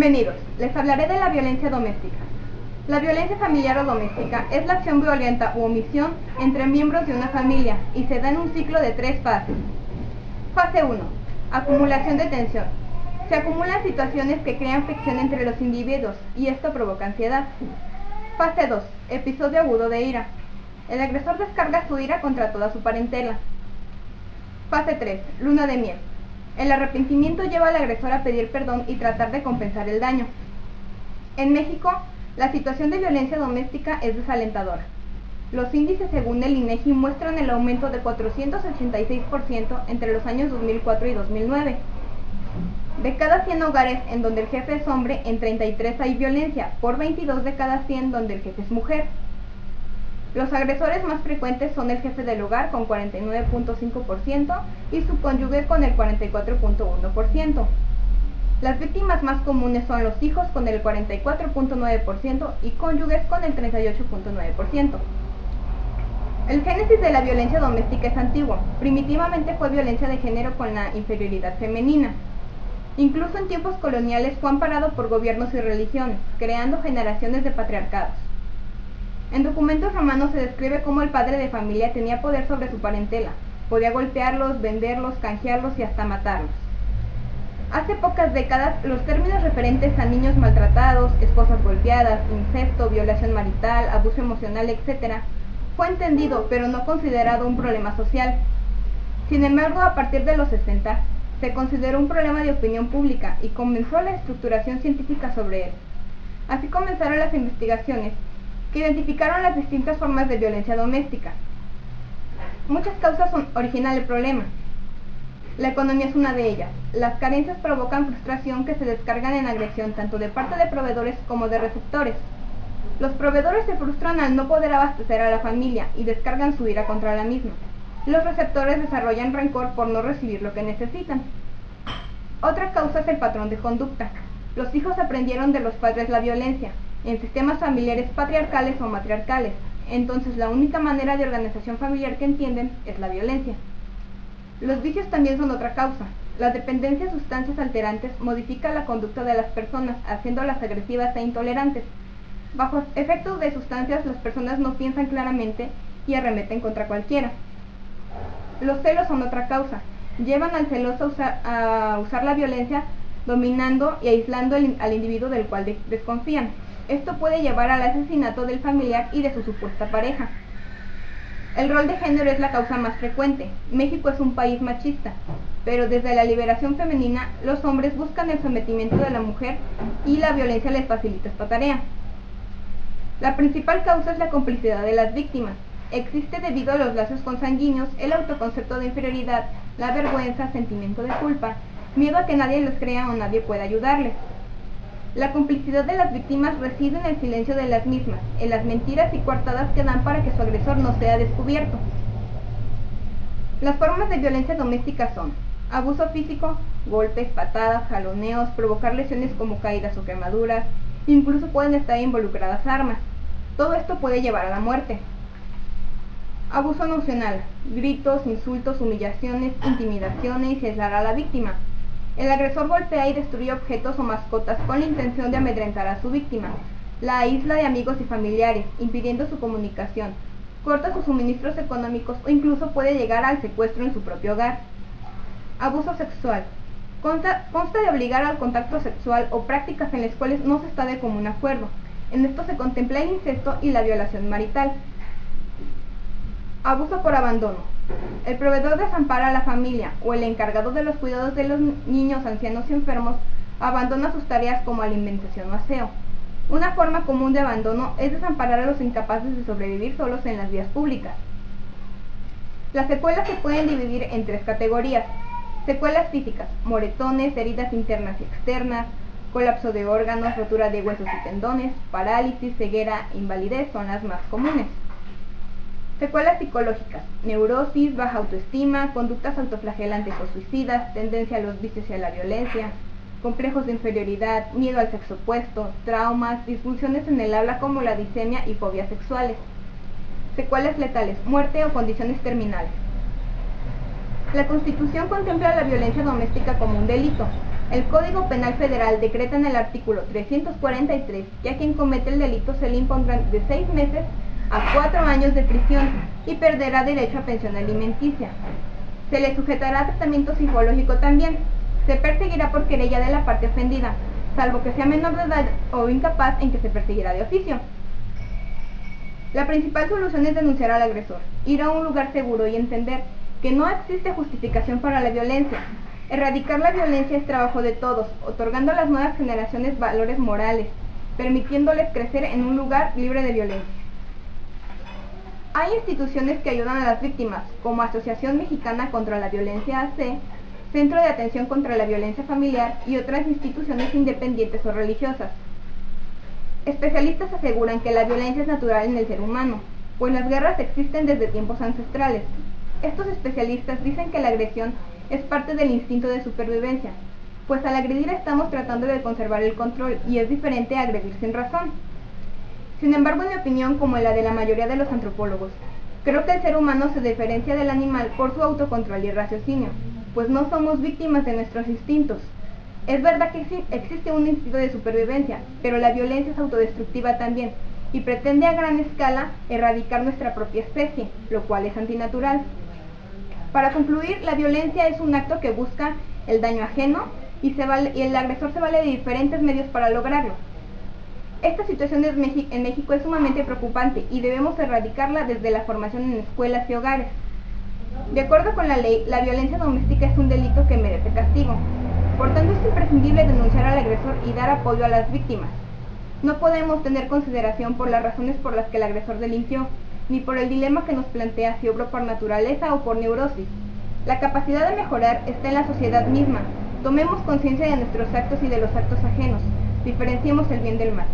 Bienvenidos, les hablaré de la violencia doméstica. La violencia familiar o doméstica es la acción violenta u omisión entre miembros de una familia y se da en un ciclo de 3 fases. Fase 1. Acumulación de tensión. Se acumulan situaciones que crean fricción entre los individuos y esto provoca ansiedad. Fase 2. Episodio agudo de ira. El agresor descarga su ira contra toda su parentela. Fase 3. Luna de miel. El arrepentimiento lleva al agresor a pedir perdón y tratar de compensar el daño. En México, la situación de violencia doméstica es desalentadora. Los índices según el INEGI muestran el aumento de 486% entre los años 2004 y 2009. De cada 100 hogares en donde el jefe es hombre, en 33 hay violencia, por 22 de cada 100 donde el jefe es mujer. Los agresores más frecuentes son el jefe del hogar con 49.5% y su cónyuge con el 44.1%. Las víctimas más comunes son los hijos con el 44.9% y cónyuges con el 38.9%. El génesis de la violencia doméstica es antiguo. Primitivamente fue violencia de género con la inferioridad femenina. Incluso en tiempos coloniales fue amparado por gobiernos y religiones, creando generaciones de patriarcados. En documentos romanos se describe cómo el padre de familia tenía poder sobre su parentela, podía golpearlos, venderlos, canjearlos y hasta matarlos. Hace pocas décadas, los términos referentes a niños maltratados, esposas golpeadas, incesto, violación marital, abuso emocional, etc., fue entendido pero no considerado un problema social. Sin embargo, a partir de los 60, se consideró un problema de opinión pública y comenzó la estructuración científica sobre él. Así comenzaron las investigaciones que identificaron las distintas formas de violencia doméstica. Muchas causas originan el problema. La economía es una de ellas. Las carencias provocan frustración que se descargan en agresión tanto de parte de proveedores como de receptores. Los proveedores se frustran al no poder abastecer a la familia y descargan su ira contra la misma. Los receptores desarrollan rencor por no recibir lo que necesitan. Otra causa es el patrón de conducta. Los hijos aprendieron de los padres la violencia, en sistemas familiares patriarcales o matriarcales, entonces la única manera de organización familiar que entienden es la violencia. Los vicios también son otra causa. La dependencia a sustancias alterantes modifica la conducta de las personas, haciéndolas agresivas e intolerantes. Bajo efectos de sustancias, las personas no piensan claramente y arremeten contra cualquiera. Los celos son otra causa. Llevan al celoso a usar la violencia, dominando y aislando al individuo del cual desconfían. Esto puede llevar al asesinato del familiar y de su supuesta pareja. El rol de género es la causa más frecuente. México es un país machista, pero desde la liberación femenina, los hombres buscan el sometimiento de la mujer y la violencia les facilita esta tarea. La principal causa es la complicidad de las víctimas. Existe debido a los lazos consanguíneos, el autoconcepto de inferioridad, la vergüenza, sentimiento de culpa, miedo a que nadie les crea o nadie pueda ayudarles. La complicidad de las víctimas reside en el silencio de las mismas, en las mentiras y coartadas que dan para que su agresor no sea descubierto. Las formas de violencia doméstica son abuso físico, golpes, patadas, jaloneos, provocar lesiones como caídas o quemaduras, incluso pueden estar involucradas armas. Todo esto puede llevar a la muerte. Abuso emocional, gritos, insultos, humillaciones, intimidaciones y aislar a la víctima. El agresor golpea y destruye objetos o mascotas con la intención de amedrentar a su víctima. La aísla de amigos y familiares, impidiendo su comunicación. Corta sus suministros económicos o incluso puede llegar al secuestro en su propio hogar. Abuso sexual. Consta de obligar al contacto sexual o prácticas en las cuales no se está de común acuerdo. En esto se contempla el incesto y la violación marital. Abuso por abandono. El proveedor desampara a la familia o el encargado de los cuidados de los niños, ancianos y enfermos abandona sus tareas como alimentación o aseo. Una forma común de abandono es desamparar a los incapaces de sobrevivir solos en las vías públicas. Las secuelas se pueden dividir en 3 categorías. Secuelas físicas, moretones, heridas internas y externas, colapso de órganos, rotura de huesos y tendones, parálisis, ceguera, invalidez son las más comunes. Secuelas psicológicas, neurosis, baja autoestima, conductas autoflagelantes o suicidas, tendencia a los vicios y a la violencia, complejos de inferioridad, miedo al sexo opuesto, traumas, disfunciones en el habla como la dissemia y fobias sexuales. Secuelas letales, muerte o condiciones terminales. La Constitución contempla la violencia doméstica como un delito. El Código Penal Federal decreta en el artículo 343 que a quien comete el delito se le impondrán de 6 meses a 4 años de prisión y perderá derecho a pensión alimenticia. Se le sujetará a tratamiento psicológico también. Se perseguirá por querella de la parte ofendida, salvo que sea menor de edad o incapaz, en que se perseguirá de oficio. La principal solución es denunciar al agresor, ir a un lugar seguro y entender que no existe justificación para la violencia. Erradicar la violencia es trabajo de todos, otorgando a las nuevas generaciones valores morales, permitiéndoles crecer en un lugar libre de violencia. Hay instituciones que ayudan a las víctimas, como Asociación Mexicana contra la Violencia AC, Centro de Atención contra la Violencia Familiar y otras instituciones independientes o religiosas. Especialistas aseguran que la violencia es natural en el ser humano, pues las guerras existen desde tiempos ancestrales. Estos especialistas dicen que la agresión es parte del instinto de supervivencia, pues al agredir estamos tratando de conservar el control y es diferente a agredir sin razón. Sin embargo, en mi opinión, como en la de la mayoría de los antropólogos, creo que el ser humano se diferencia del animal por su autocontrol y raciocinio, pues no somos víctimas de nuestros instintos. Es verdad que existe un instinto de supervivencia, pero la violencia es autodestructiva también, y pretende a gran escala erradicar nuestra propia especie, lo cual es antinatural. Para concluir, la violencia es un acto que busca el daño ajeno y el agresor se vale de diferentes medios para lograrlo. Esta situación en México es sumamente preocupante y debemos erradicarla desde la formación en escuelas y hogares. De acuerdo con la ley, la violencia doméstica es un delito que merece castigo. Por tanto, es imprescindible denunciar al agresor y dar apoyo a las víctimas. No podemos tener consideración por las razones por las que el agresor delinquió, ni por el dilema que nos plantea si obró por naturaleza o por neurosis. La capacidad de mejorar está en la sociedad misma. Tomemos conciencia de nuestros actos y de los actos ajenos. Diferenciemos el bien del mal.